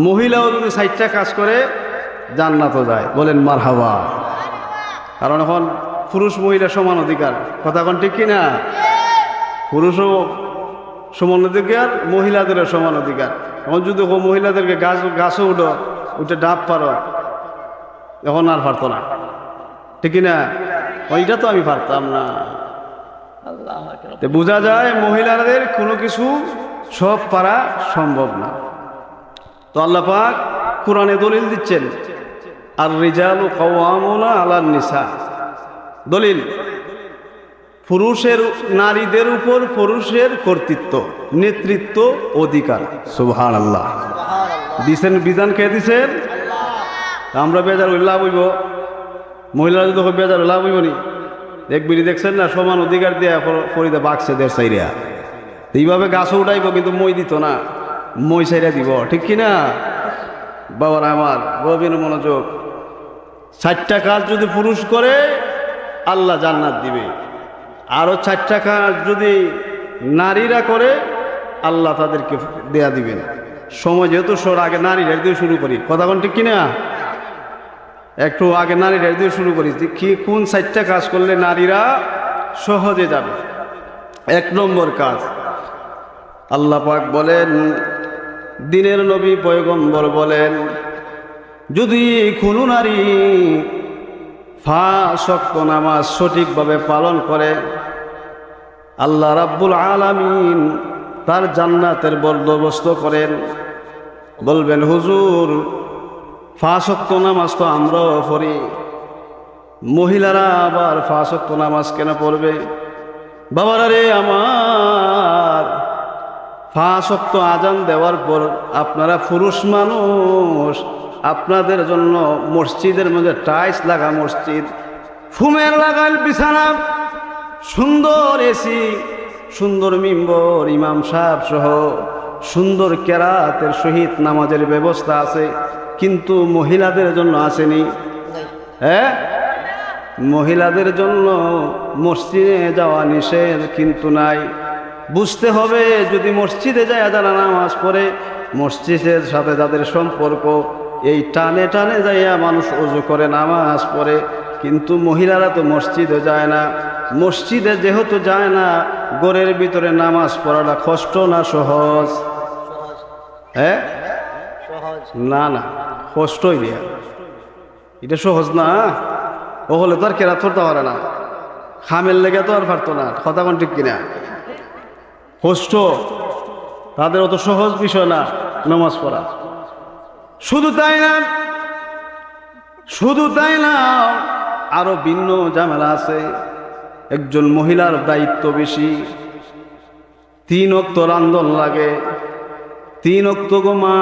মহিলাও যদি 60টা কাজ করে জান্নাতও যায়। বলেন মারহাবা। কারণ এখন পুরুষ মহিলা সমান অধিকার, কথা কোন ঠিক কিনা? পুরুষও সমান অধিকার, মহিলাদেরও সমান অধিকার। এখন যদি মহিলাদেরকে গাছও উঠে ডাব পারো, এখন আর পারতো না, ঠিক কিনা? ওইটা তো আমি পারতাম না। বোঝা যায় মহিলাদের কোনো কিছু সব পারা সম্ভব না। তো আল্লাহ পাক কোরআনে দলিল দিচ্ছেন, আর রিজালু কাওয়ামুনা আলান নিসা। দলিল, পুরুষের নারীদের উপর পুরুষের কর্তৃত্ব, নেতৃত্ব, অধিকার। সুবহানাল্লাহ। দিছেন বিধান কে দিছেন? আমরা বেজার লাভ হইব, মহিলারা যদি বেজার লাভ হইব নি? দেখবিনি দেখছেন না, সমান অধিকার দিয়ে ফরিদা বাক্সে দেড় সাইরিয়া এইভাবে গাছও উঠাইব, কিন্তু মই দিত না, মই সাইরা দিব, ঠিক কিনা? বাবার আমার গভীর মনোযোগ। 60টা কাজ যদি পুরুষ করে আল্লাহ জান্নাত দিবে, আরো 4টা কাজ যদি নারীরা করে আল্লাহ তাদেরকে দেয়া দিবেন। সময় যেহেতু আগে নারীরা দিয়ে শুরু করি, কথা কোন ঠিক কিনা? একটু আগে নারীরা দিয়ে শুরু করি, কি কোন 4টা কাজ করলে নারীরা সহজে যাবে। 1 নম্বর কাজ, আল্লাহ পাক বলেন, দিনের নবী পয়গম্বর বলেন, যদি কোনো নারী 5 ওয়াক্ত নামাজ সঠিকভাবে পালন করে, আল্লাহ রাব্বুল আলামিন তার জান্নাতের বন্দোবস্ত করেন। বলবেন হুজুর 5 ওয়াক্ত নামাজ তো আমরাও পড়ি, মহিলারা আবার 5 ওয়াক্ত নামাজ কেন পড়বে? বাবারা রে আমার, 5 ওয়াক্ত আজান দেওয়ার পর আপনারা পুরুষ মানুষ, আপনাদের জন্য মসজিদের মধ্যে টাইলস লাগা মসজিদ, ফুমের লাগাল বিছানা, সুন্দর এসি, সুন্দর মিম্বর, ইমাম সাহেব সহ সুন্দর কেরাতের সহিত নামাজের ব্যবস্থা আছে, কিন্তু মহিলাদের জন্য আসেনি। হ্যাঁ, মহিলাদের জন্য মসজিদে যাওয়া নিষেধ কিন্তু নাই। বুঝতে হবে, যদি মসজিদে যায় যারা নামাজ পড়ে, মসজিদের সাথে যাদের সম্পর্ক, এই টানে টানে যাইয়া মানুষ ওযু করে নামাজ পড়ে, কিন্তু মহিলারা তো মসজিদে যায় না। মসজিদে যেহেতু যায় না, ঘরের ভিতরে নামাজ পড়াটা কষ্ট না সহজ? হ্যাঁ, না না, কষ্টই দিয়া, এটা সহজ না। ও হলে তো আর কেরাত পড়তে পারে না, খামের লেগে তো আর পারতো না, কথা কোন ঠিক কিনা? কষ্ট, তাদের অত সহজ বিষয় না নামাজ পড়া। শুধু তাই না, শুধু তাই না, আরো ভিন্ন ঝামেলা আছে। একজন মহিলার দায়িত্ব বেশি, 3 ওয়াক্ত রান্ধন লাগে। 3 ওয়াক্ত গো মা,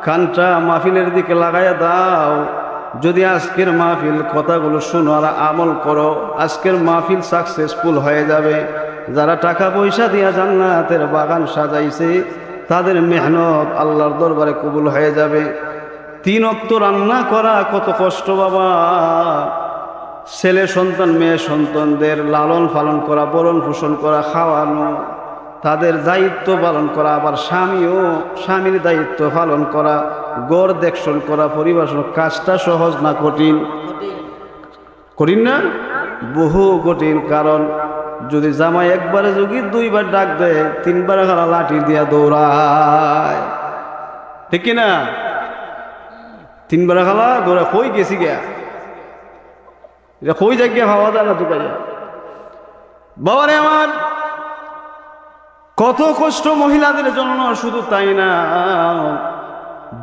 কানটা মাহফিলের দিকে লাগাইয়া দাও। যদি আজকের মাহফিল কথাগুলো শোনো আর আমল করো, আজকের মাহফিল সাকসেসফুল হয়ে যাবে। যারা টাকা পয়সা দিয়া জান্নাতের বাগান সাজাইছে, তাদের মেহনত আল্লাহর দরবারে কবুল হয়ে যাবে। 3 ওয়াক্ত রান্না করা কত কষ্ট বাবা। ছেলে সন্তান মেয়ে সন্তানদের লালন পালন করা, বরণ পোষণ করা, খাওয়ানো, তাদের দায়িত্ব পালন করা, আবার স্বামীর দায়িত্ব পালন করা, ঘর দেখশন করা, পরিবার, কাজটা সহজ না কঠিন? কঠিন না, বহু কঠিন। কারণ যদি জামাই একবারে যোগী 2 বার ডাক দেয়, 3 বার খালা লাঠি দিয়া দৌড়ায়, ঠিক কিনা? 3 বার খালা দৌড়া, কই গেছি গিয়া, এটা কই যাক গিয়া ভাবা যায় না দুপাইয়া। বাবারে আমার, কত কষ্ট মহিলাদের জন্য। শুধু তাই না,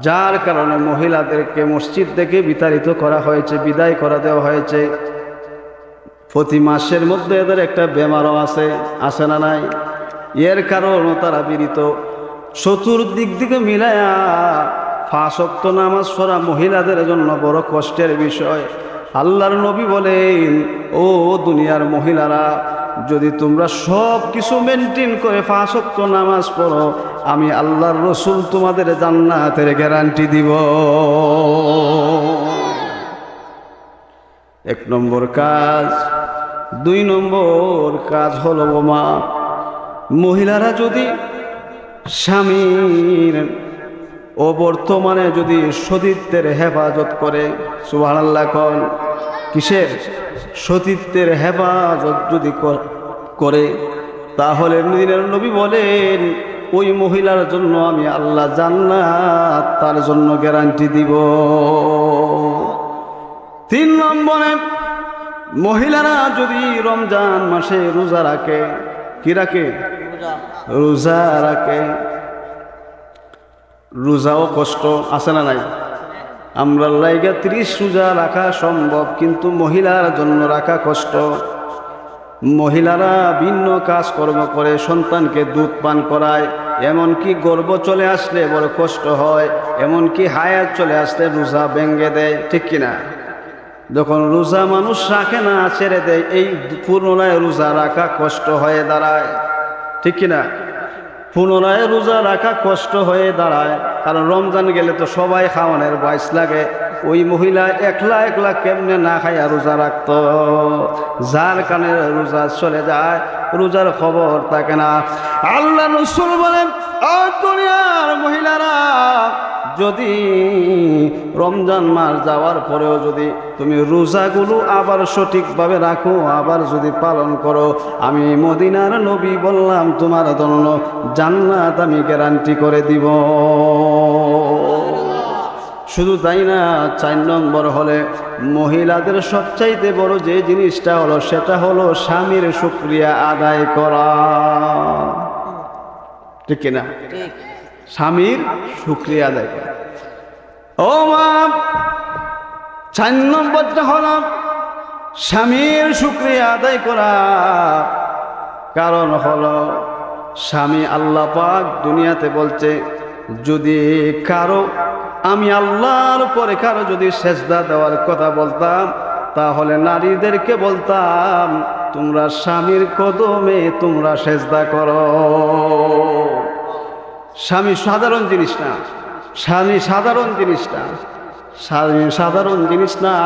যার কারণে মহিলাদেরকে মসজিদ থেকে বিতাড়িত করা হয়েছে, বিদায় করা দেওয়া হয়েছে। প্রতি মাসের মধ্যে এদের একটা বেমারও আছে না নাই? এর কারণও তারা বিরিত। চতুর্দিক দিকে মিলায়া 5 ওয়াক্ত নামাজ পড়া মহিলাদের জন্য বড় কষ্টের বিষয়। আল্লাহর নবী বলেন, ও দুনিয়ার মহিলারা, যদি তোমরা সব কিছু মেনটেন করে 5 ওয়াক্ত নামাজ পড়ো, আমি আল্লাহর রসুল তোমাদের জান্নাতের গ্যারান্টি দিব। 1 নম্বর কাজ। 2 নম্বর কাজ হলো মা, মহিলারা যদি স্বামীর ও বর্তমানে যদি সতীত্বের হেফাজত করে, সুবহানাল্লাহ কোন, কিসের? সতীত্বের হেফাজত যদি করে, তাহলে মদিনার নবী বলেন ওই মহিলার জন্য আমি আল্লাহ জান্নাত তার জন্য গ্যারান্টি দিব। 3 নম্বরে, মহিলারা যদি রমজান মাসে রোজা রাখে, কি রাখে? রোজা রাখে। রোজাও কষ্ট আছে না নাই? আমরা লাইগা 30 রোজা রাখা সম্ভব, কিন্তু মহিলার জন্য রাখা কষ্ট। মহিলারা ভিন্ন কাজকর্ম করে, সন্তানকে দুধ পান করায়, এমনকি গর্ভ চলে আসলে বড় কষ্ট হয়, এমনকি হায়াত চলে আসলে রোজা ভেঙে দেয়, ঠিক কিনা? যখন রোজা মানুষ রাখে না, ছেড়ে দেয়, এই পুনরায় রোজা রাখা কষ্ট হয়ে দাঁড়ায়, ঠিক কিনা? পুনরায় রোজা রাখা কষ্ট হয়ে দাঁড়ায়, কারণ রমজান গেলে তো সবাই খাওয়ানোর বয়স লাগে। ওই মহিলা একলা একলা কেমনে না খাইয়া রোজা রাখত, যার কারণে রোজা চলে যায়, রোজার খবর থাকে না। আল্লাহ রাসূল বলেন, ও দুনিয়ার মহিলারা, যদি রমজান মাস যাওয়ার পরেও যদি তুমি রোজাগুলো আবার সঠিকভাবে রাখো, আবার যদি পালন করো, আমি মদিনার নবী বললাম তোমার জন্য জান্নাত আমি গ্যারান্টি করে দিব। শুধু তাই না, 4 নম্বর হলে মহিলাদের সবচাইতে বড় যে জিনিসটা হলো, সেটা হলো স্বামীর শুকরিয়া আদায় করা, ঠিক কিনা? স্বামীর শুকরিয়া আদায় করা। ও মা, 4 নম্বরটা হলো স্বামীর শুকরিয়া আদায় করা। কারণ হলো স্বামী, আল্লাহ পাক দুনিয়াতে বলছে, যদি কারো, আমি আল্লাহর পরে কারো যদি সেজদা দেওয়ার কথা বলতাম, তাহলে নারীদেরকে বলতাম তোমরা স্বামীর কদমে তোমরা সেজদা করো। স্বামী সাধারণ জিনিস না, স্বামী সাধারণ জিনিস না, স্বামী সাধারণ জিনিস না,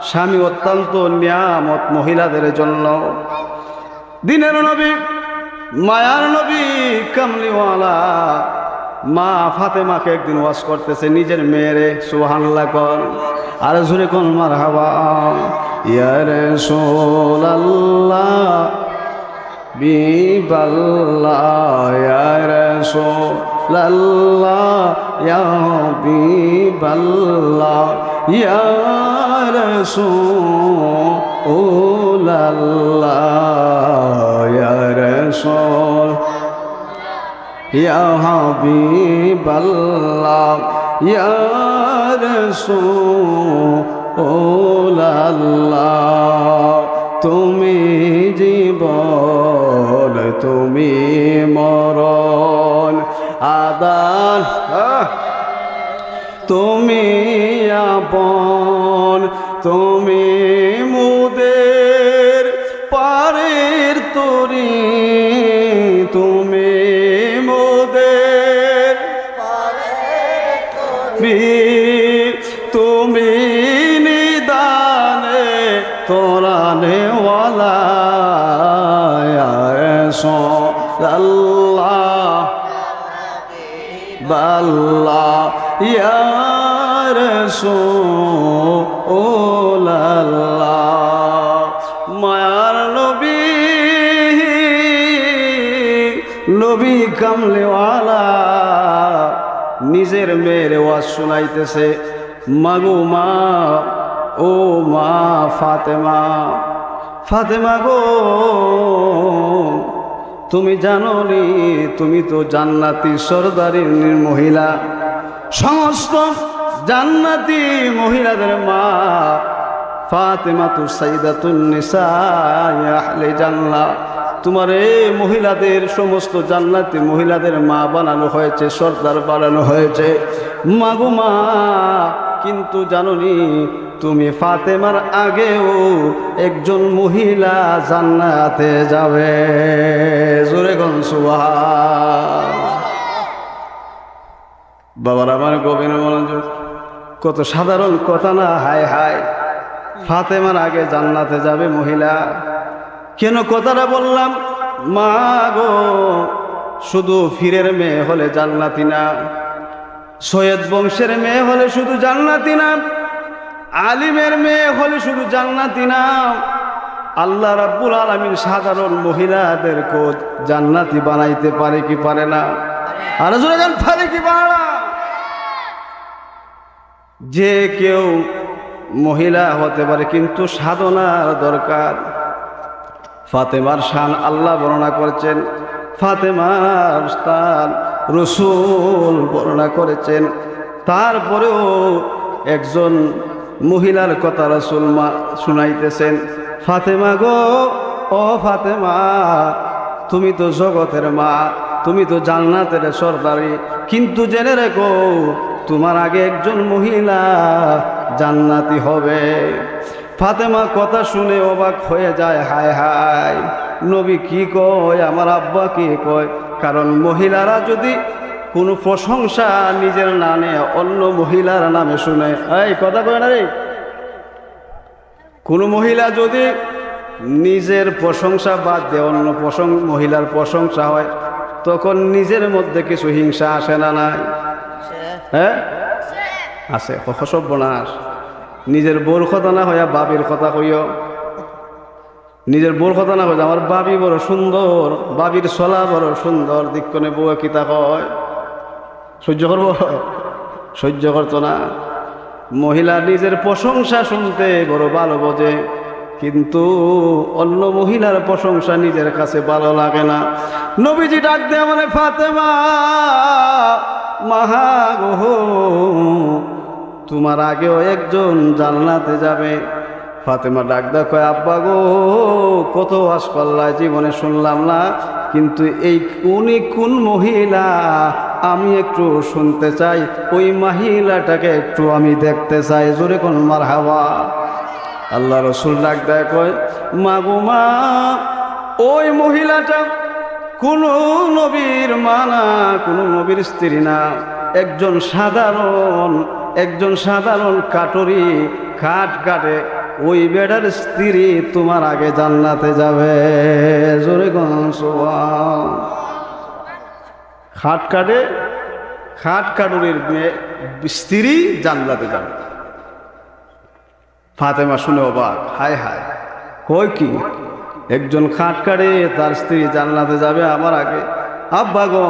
স্বামী অত্যন্ত নিয়ামত মহিলাদের জন্য। দিনের নবী, মায়ার নবী, কামলিওয়ালা মা ফাতেমাকে একদিন ওয়াজ করতেছে নিজের মেয়েরে, সুবহানাল্লাহ কর, আর জোরে কোন মারহাবা। ইয়া রাসূলুল্লাহ বিবাল্লাহ, ইয়া রাসূলুল্লাহ ইয়া বিবাল্লাহ, ইয়া রাসূলুল্লাহ ইয়া রাসূল ইয়া হাবিবাল্লাহ ইয়া রাসূলুল্লাহ, তুমি জীবন তুমি মরণ, আদান তুমি আপন, তুমি মুদের পারের তরি, তুমি মুদের পারের তরি, তুমি নিদানে তোরানে ওয়ালা, ইয়া রাসূলুল্লাহ বাল্লাহ, ইয়া রাসূলুল্লাহ। মায়ার নবী, নবী কামলেওয়ালা নিজের মেয়ের ওয়াজ শোনাইতেছে, মাগো মা, ও মা ফাতেমা, ফাতেমা গো, তুমি জানো নি তুমি তো জান্নাতি সরদারির মহিলা, সমস্ত জান্নাতি মহিলাদের মা। ফাতেমা তু সাইয়্যিদাতুন নিসা আহলে জান্নাহ, তোমার এই মহিলাদের সমস্ত জান্নাতি মহিলাদের মা বানানো হয়েছে, সর্দার বানানো হয়েছে। মাগো মা, কিন্তু জানোনি তুমি ফাতেমার আগেও একজন মহিলা জান্নাতে যাবে, জোরে কোন সুবহান। বাবার আমার গভীর মনোযোগ, কত সাধারণ কথা না, হায় হায়, ফাতেমার আগে জান্নাতে যাবে মহিলা। কেন কথাটা বললাম? মা গো, শুধু ফিরের মেয়ে হলে জান্নাতি না, সৈয়দ বংশের মেয়ে হলে শুধু জান্নাতি না, আলিমের মেয়ে হলে শুধু জান্নাতি না, আল্লাহ রাব্বুল আলামিন সাধারণ মহিলাদেরকে জান্নাতি বানাইতে পারে কি পারে না? আর জোরে গান পারে কি পারে না? যে কেউ মহিলা হতে পারে, কিন্তু সাধনার দরকার। ফাতেমার শান আল্লাহ বর্ণনা করেছেন, ফাতেমার স্থান রাসূল বর্ণনা করেছেন। তারপরেও একজন মহিলার কথা রাসূল শুনাইতেছেন, ফাতেমা গো, ও ফাতেমা, তুমি তো জগতের মা, তুমি তো জান্নাতের সরদারি, কিন্তু জেনে রেখো তোমার আগে একজন মহিলা জান্নাতি হবে। ফাতেমা কথা শুনে অবাক হয়ে যায়, হায় হায়, নবী কি কয়, আমার আব্বা কি কয়? কারণ মহিলারা যদি কোনো প্রশংসা নিজের নামে অন্য মহিলার নামে শুনে, এই কথা কয় না রে, কোনো মহিলা যদি নিজের প্রশংসা বাদ দিয়ে অন্য মহিলার প্রশংসা হয়, তখন নিজের মধ্যে কিছু হিংসা আসে না? নাই? হ্যাঁ আছে। সর্বনাশ, নিজের বোর কথা না হইয়া বাবির কথা কইও, নিজের বোর কথা না হইয়া আমার বাবি বড় সুন্দর, বাবির চলা বড় সুন্দর, দিকনে বউ কিতা কয়, সহ্য করবো? সহ্য করতো না। মহিলা নিজের প্রশংসা শুনতে বড় ভালো বোঝে, কিন্তু অন্য মহিলার প্রশংসা নিজের কাছে ভালো লাগে না। নবীজি ডাক দেয়া মানে, ফাতেমা মাহা গো, তোমার আগেও একজন জান্নাতে যাবে। ফাতেমা ডাক দেয়া কয়, আব্বা গো, কত ওয়াজ করলা, জীবনে শুনলাম না, কিন্তু এই উনি কোন মহিলা আমি একটু শুনতে চাই, ওই মহিলাটাকে একটু আমি দেখতে চাই। জোরে কোন মারহাবা। আল্লাহ রাসূল ডাক দেয় কয়, মা গো মা, ওই মহিলাটা কোনো নবীর মা না, কোনো নবীর স্ত্রী না, একজন সাধারণ কাটরি, খাট কাটে, ওই বেড়ার স্ত্রী তোমার আগে জান্নাতে যাবে। জোরে কোন সুবহান। খাট কাটে, খাট কাটুরির স্ত্রী জান্নাতে যাবে। ফাতেমা শুনে অবাক, হায় হায়, কই কি, একজন খাট কাটে তার স্ত্রী জান্নাতে যাবে আমার আগে? আব্বা গো,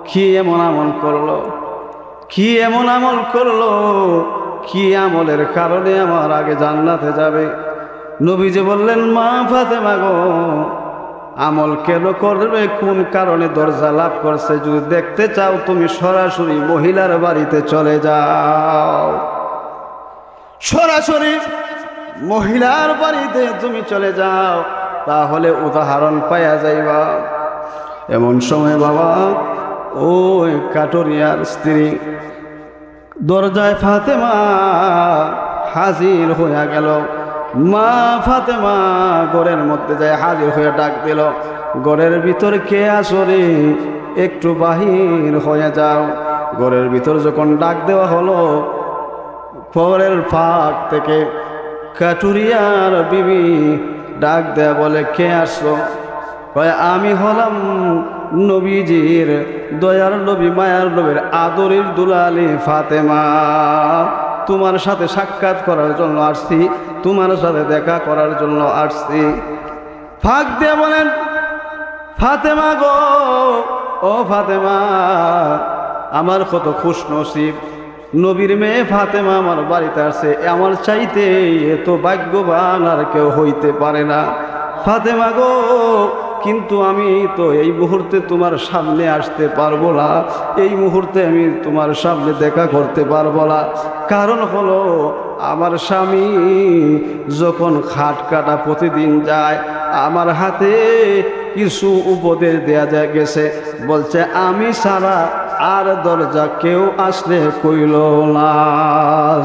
কি এমন আমল করলো, কি এমন আমল করলো, কি আমলের কারণে আমার আগে জান্নাতে যাবে? নবীজি বললেন, মা ফাতেমা গো, আমল কেন করবে, কোন কারণে দরজা লাভ করছে, যদি দেখতে চাও তুমি সরাসরি মহিলার বাড়িতে চলে যাও, সরাসরি মহিলার বাড়িতে তুমি চলে যাও, তাহলে উদাহরণ পাইয়া যাইবা। এমন সময় বাবা ওই কাটুরিয়ার স্ত্রী দরজায় ফাতেমা হাজির হইয়া গেল। মা ফাতেমা ঘরের মধ্যে যায় হাজির হয়ে ডাক দিল, ঘরের ভিতর কে আসরে, একটু বাহির হয়ে যাও। ঘরের ভিতর যখন ডাক দেওয়া হলো, ঘরের ফাঁক থেকে কাটুরিয়ার বিবি ডাক দেয়া বলে, কে আসলো? আমি হলাম নবীজির দয়ার নবী, মায়ার নবীর আদরের দুলালি ফাতেমা, তোমার সাথে সাক্ষাৎ করার জন্য আসছি, তোমার সাথে দেখা করার জন্য আসছি। ফাঁক দিয়ে বলেন, ফাতেমা গো, ও ফাতেমা, আমার কত খুশ নসিব, নবীর মেয়ে ফাতেমা আমার বাড়িতে আসে, আমার চাইতে এত ভাগ্যবান আর কেউ হইতে পারে না। ফাতেমা গো, কিন্তু আমি তো এই মুহূর্তে তোমার সামনে আসতে পারবো না, এই মুহূর্তে আমি তোমার সামনে দেখা করতে পারবো না। কারণ হলো, আমার স্বামী যখন খাট কাটা প্রতিদিন যায়, আমার হাতে কিছু উপদেশ দেয়া যায় গেছে, বলছে আমি ছাড়া আর দরজা কেউ আসলে কইল না।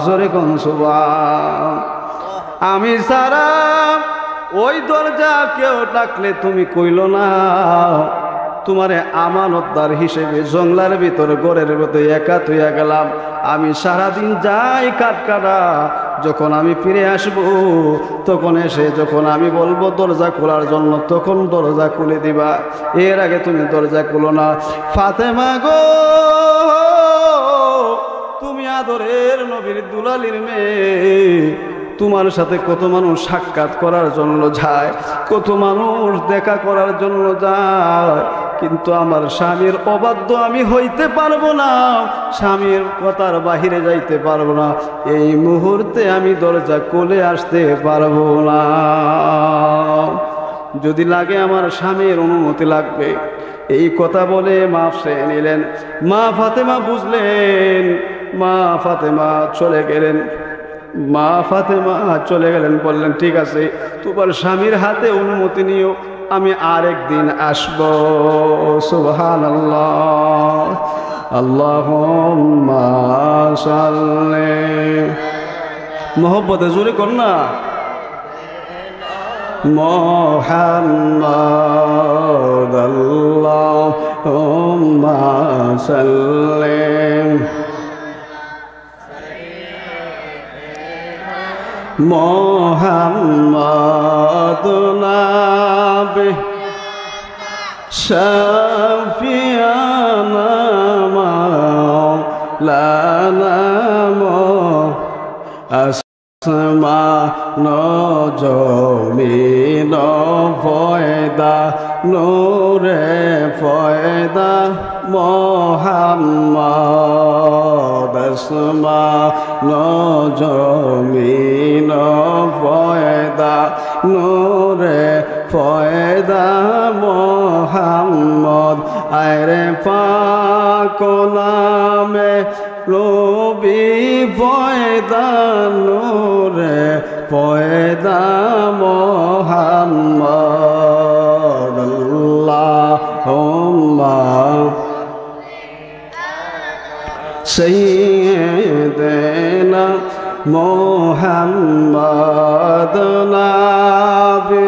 জোরে কোন সুবহান। আমি ছাড়া ওই দরজা কেউ ডাকলে তুমি কইল না। তোমারে আমানতদার হিসেবে জঙ্গলার ভিতরে ঘরের ভিতরে একা তুইয়া গেলাম। আমি সারাদিন যাই কাটকাটা, যখন আমি ফিরে আসব তখন এসে যখন আমি বলবো দরজা খোলার জন্য, তখন দরজা খুলে দিবা, এর আগে তুমি দরজা খুলো না। ফাতেমা গো, তুমি আদরের নবীর দুলালির মেয়ে, তোমার সাথে কত মানুষ সাক্ষাৎ করার জন্য যায়, কত মানুষ দেখা করার জন্য যায়, কিন্তু আমার স্বামীর অবাধ্য আমি হইতে পারবো না, স্বামীর কথার বাহিরে যাইতে পারবো না, এই মুহূর্তে আমি দরজা খুলে আসতে পারবো না। যদি লাগে আমার স্বামীর অনুমতি লাগবে। এই কথা বলে মাফ চেয়ে নিলেন। মা ফাতেমা বুঝলেন, মা ফাতেমা চলে গেলেন। মা ফাতেমা চলে গেলেন, বললেন ঠিক আছে তোমার স্বামীর হাতে অনুমতি নিও, আমি আরেকদিন আসব। সুবহানাল্লাহ। আল্লাহুম্মা সাল্লি, মোহব্বতে জোরে কর না, মুহাম্মাদ আল্লাহুম্মা সাল্লি মুহাম্মাদ নাবি শাফিয়ানা মাওলানা আসমা নজমিন ফয়দা নূরে ফয়দা মুহাম্মাদ আসমা নজমিন ফয়দা নূরে ফয়দা মুহাম্মদ আয়রে পাক নামে নবী ফয়দা নূরে ফয়দা মুহাম্মদ আল্লাহুম্মা সাইয়্যিদানা মুহাম্মদ নাবি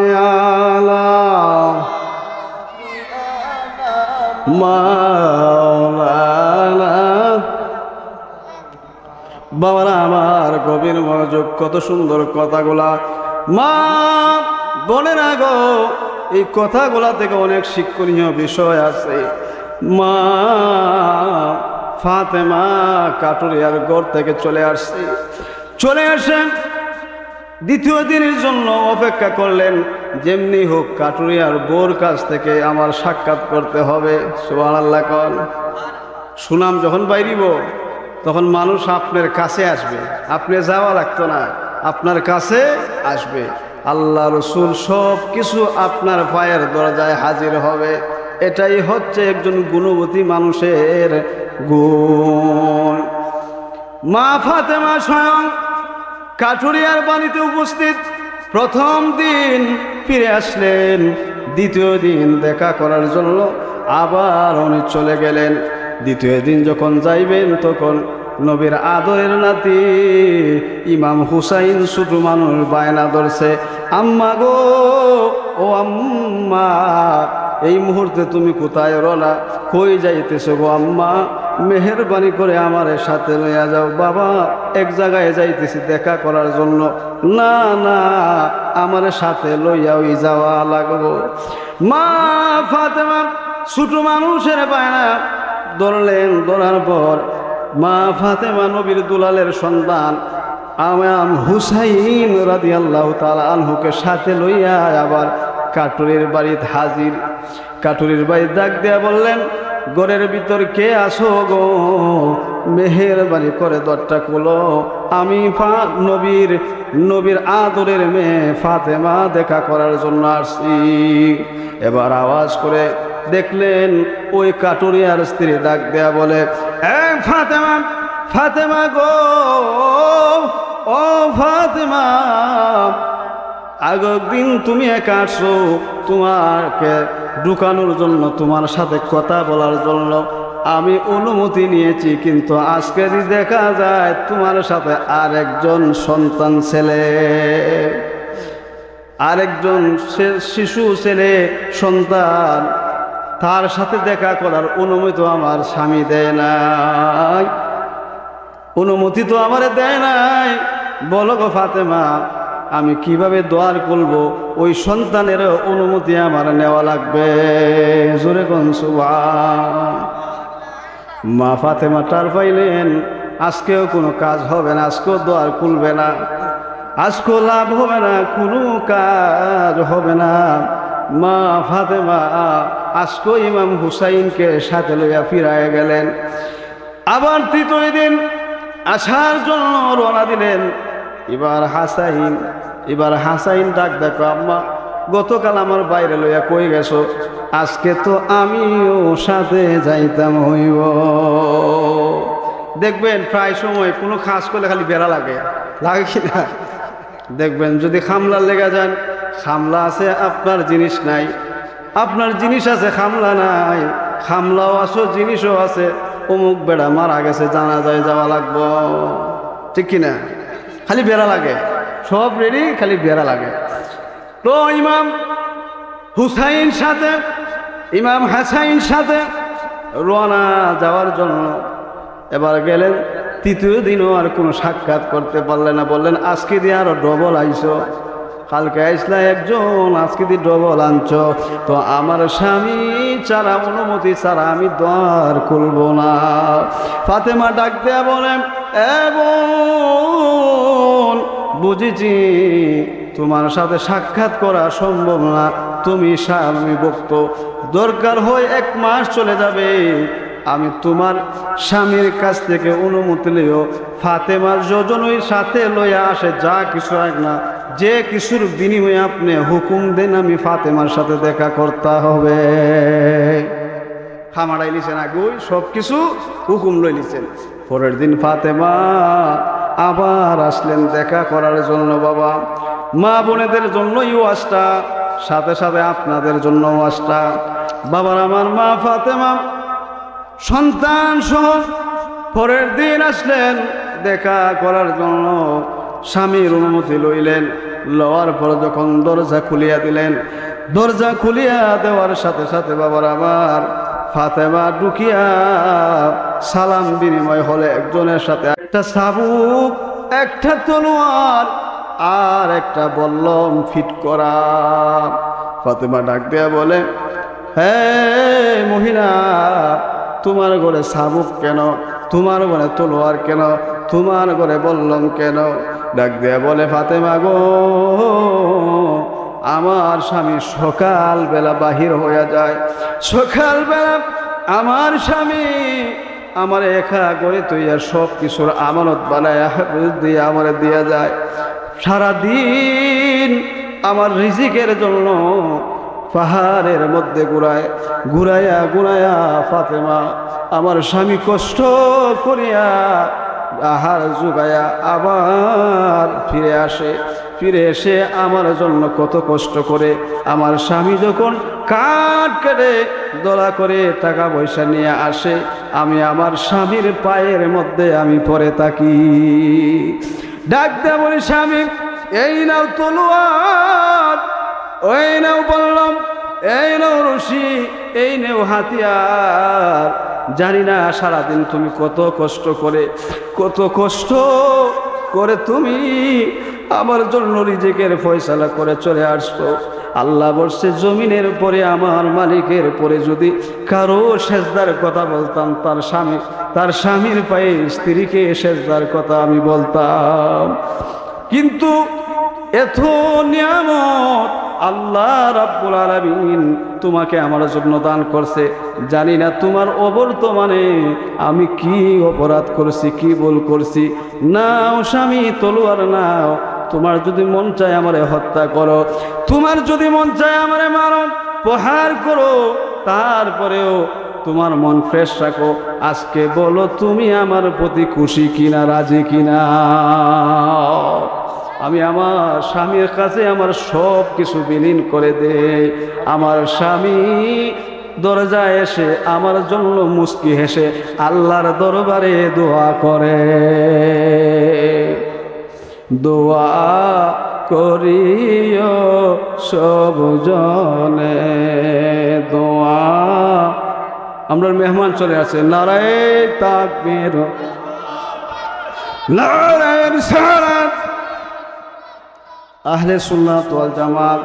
আলা মাওলানা। বাবারা আমার, গভীর মনোযোগ, কত সুন্দর কথাগুলা। মা বলে না গো, এই কথাগুলা থেকে অনেক শিক্ষণীয় বিষয় আছে। মা ফাতেমা কাটুরিয়ার ঘর থেকে চলে আসছে। চলে আসে দ্বিতীয় দিনের জন্য অপেক্ষা করলেন, যেমনি হোক কাটুরিয়ার বোর কাছ থেকে আমার সাক্ষাৎ করতে হবে। সুবহানাল্লাহ। কল সুনাম যখন বাইরিব তখন মানুষ আপনার কাছে আসবে, আপনি যাওয়া লাগতো না, আপনার কাছে আসবে। আল্লাহ রসুল সব কিছু আপনার পায়ের দরজায় হাজির হবে। এটাই হচ্ছে একজন গুণবতী মানুষের গুণ। মা ফাতেমা স্বয়ং কাটুরিয়ার বাড়িতে উপস্থিত। প্রথম দিন ফিরে আসলেন, দ্বিতীয় দিন দেখা করার জন্য আবার উনি চলে গেলেন। দ্বিতীয় দিন যখন যাইবেন তখন নবীর আদরের নাতি ইমাম হুসাইন ছোট মানুষ বায়না ধরছে, আম্মা গো, ও আম্মা, এই মুহূর্তে তুমি কোথায় রওনা, কই যাইতেছো গো আম্মা? মেহেরবানি করে আমার সাথে লইয়া যাও। বাবা, এক জায়গায় যাইতেছি দেখা করার জন্য। না না, আমার সাথে লইয়া ওই যাওয়া লাগবো। মা ফাতেমা ছোট মানুষের বায়না ধরলেন। ধরার পর মা ফাতেমা নবীর দুলালের সন্তান ইমাম হুসাইন রাদিয়াল্লাহু তাআলা আনহুকে সাথে লইয়া আবার কাটুরির বাড়িতে হাজির। কাটুরির বাড়ি ডাক দিয়া বললেন, ঘরের ভিতর কে আসো গো? মেহেরবানি করে দরজা খুলো, আমি নবীর আদরের মেয়ে ফাতেমা দেখা করার জন্য আসছি। এবার আওয়াজ করে দেখলেন ওই কাটুরিয়ার স্ত্রী ডাক দেয়া বলে, এ ফাতেমা, ফাতেমা গো, ও ফাতেমা, আগের দিন তুমি একা আসছো, তোমাকে ঢুকানোর জন্য, তোমার সাথে কথা বলার জন্য আমি অনুমতি নিয়েছি, কিন্তু আজকে দেখা যায় তোমার সাথে আরেকজন সন্তান ছেলে, আরেকজন শিশু ছেলে সন্তান, তার সাথে দেখা করার অনুমতি তো আমার স্বামী দেয় নাই, অনুমতি তো আমার দেয় নাই। বলো গো ফাতেমা, আমি কিভাবে দোয়ার করব? ওই সন্তানের অনুমতি আমার নেওয়া লাগবে। জোরে কোন সুবহান। মা ফাতেমা টার পাইলেন, আজকেও কোনো কাজ হবে না, আজকেও দোয়ার খুলবে না, আজকেও লাভ হবে না, কোনো কাজ হবে না। মা ফাতেমা আজকেও ইমাম হুসাইনকে সাথে লইয়া ফিরায় গেলেন। আবার তৃতীয় দিন আসার জন্য রওনা দিলেন। এবার হাসাইন ডাক দেখো, আম্মা গতকাল আমার বাইরে লইয়া কই গেছো, আজকে তো আমিও সাথে যাইতাম হইব। দেখবেন প্রায় সময় কোনো খাস করলে খালি বেড়া লাগে কিনা? দেখবেন যদি খামলার লেগে যান, খামলা আছে আপনার জিনিস নাই, আপনার জিনিস আছে খামলা নাই, খামলাও আছে জিনিসও আছে, অমুক বেড়া মারা গেছে জানাজায় যাওয়া লাগবো, ঠিক কিনা? খালি বেড়া লাগে, সব রেডি, খালি বেড়া লাগে। তো ইমাম হুসাইন সাথে ইমাম হাসাইন সাথে রওনা যাওয়ার জন্য এবার গেলেন। তৃতীয় দিনও আর কোনো সাক্ষাৎ করতে পারলেন না। বললেন আজকে দিয়ে আরো ডবল আইছো, কালকে আইসলা একজন, আজকে দিয়ে ডবল আনছো, তো আমার স্বামী ছাড়া, অনুমতি ছাড়া আমি দ্বার খুলব না। ফাতেমা ডাক দেয়া বলেন, বোন বুঝেছি তোমার সাথে সাক্ষাৎ করা সম্ভব না, তুমি স্বামী ভক্ত, দরকার হয় 1 মাস চলে যাবে, আমি তোমার স্বামীর কাছ থেকে অনুমতি লইও। ফাতেমার যজনই সাথে লইয়া আসে, যা কিছু এক না, যে কিছুর বিনিময়ে আপনি হুকুম দেন আমি ফাতেমার সাথে দেখা করতে হবে। খামাড়াই লিছেন আগুই, সব কিছু হুকুম লই লিছেন। পরের দিন ফাতেমা আবার আসলেন দেখা করার জন্য। বাবা মা বোনেদের জন্য ওয়াজটা, সাথে সাথে আপনাদের জন্য ওয়াজটা। বাবার আমার মা ফাতেমা সন্তান সহ পরের দিন আসলেন দেখা করার জন্য। স্বামীর অনুমতি লইলেন, লওয়ার পর যখন দরজা খুলিয়া দিলেন, দরজা খুলিয়া দেওয়ার সাথে সাথে বাবার আমার ফাতেমা ঢুকিয়া সালাম বিনিময় হলে একজনের সাথে, একটা চাবুক, একটা তলোয়ার আর একটা বল্লম ফিট করা। ফাতেমা ডাক দেয়া বলে, হে মহিলা, তোমার ঘরে চাবুক কেন, তোমার ঘরে তলোয়ার কেন, তোমার ঘরে বল্লম কেন? ডাক দেয়া বলে, ফাতেমা গো, আমার স্বামী সকালবেলা বাহির হইয়া যায়, সকালবেলা আমার স্বামী আমার একা করে তৈয়া সব কিছুর আমানত বানায় দিয়ে আমার দিয়া যায়। সারাদিন আমার রিজিকের জন্য পাহাড়ের মধ্যে ঘুরাইয়া ঘুরাইয়া ফাতেমা আমার স্বামী কষ্ট করিয়া আহার জুগাইয়া আবার ফিরে আসে। ফিরে এসে আমার জন্য কত কষ্ট করে, আমার স্বামী যখন কাঠ কেটে দলা করে টাকা পয়সা নিয়ে আসে, আমি আমার স্বামীর পায়ের মধ্যে আমি পরে থাকি। ডাক দেয়া বলি, স্বামী এই নাও তলোয়ার, ওই নাও বললাম, এই নাও রশি, এই নেও হাতিয়ার। জানি না সারাদিন তুমি কত কষ্ট করে তুমি আমার জন্য রিজিকের ফয়সালা করে চলে আসছো। আল্লাহ বলছে, জমিনের পরে আমার মালিকের পরে যদি কারো সেজদার কথা বলতাম, তার স্বামীর পায়ে স্ত্রীকে সেজদার কথা আমি বলতাম। কিন্তু এত নিয়ামত আল্লাহ রাব্বুল আলামিন তোমাকে আমার জন্য দান করছে, জানি না তোমার অবর্তমানে আমি কি অপরাধ করছি, কি ভুল করছি। নাও স্বামী তলোয়ার নাও, তোমার যদি মন চায় আমারে হত্যা করো, তোমার যদি মন চায় আমারে মারো, প্রহার করো, তারপরেও তোমার মন ফ্রেশ রাখো। আজকে বলো তুমি আমার প্রতি খুশি কিনা, রাজি কিনা। আমি আমার স্বামীর কাছে আমার সব কিছু বিলীন করে দেই। আমার স্বামী দরজায় এসে আমার জন্য মুস্কি হেসে আল্লাহর দরবারে দোয়া করে, দোয়া করিও সব জনে দোয়া। আমরা মেহমান চলে আসে, নারায়ে তাকবীর, নারায়ে রিসালাত। আহলে সুন্নাত ওয়াল জামাত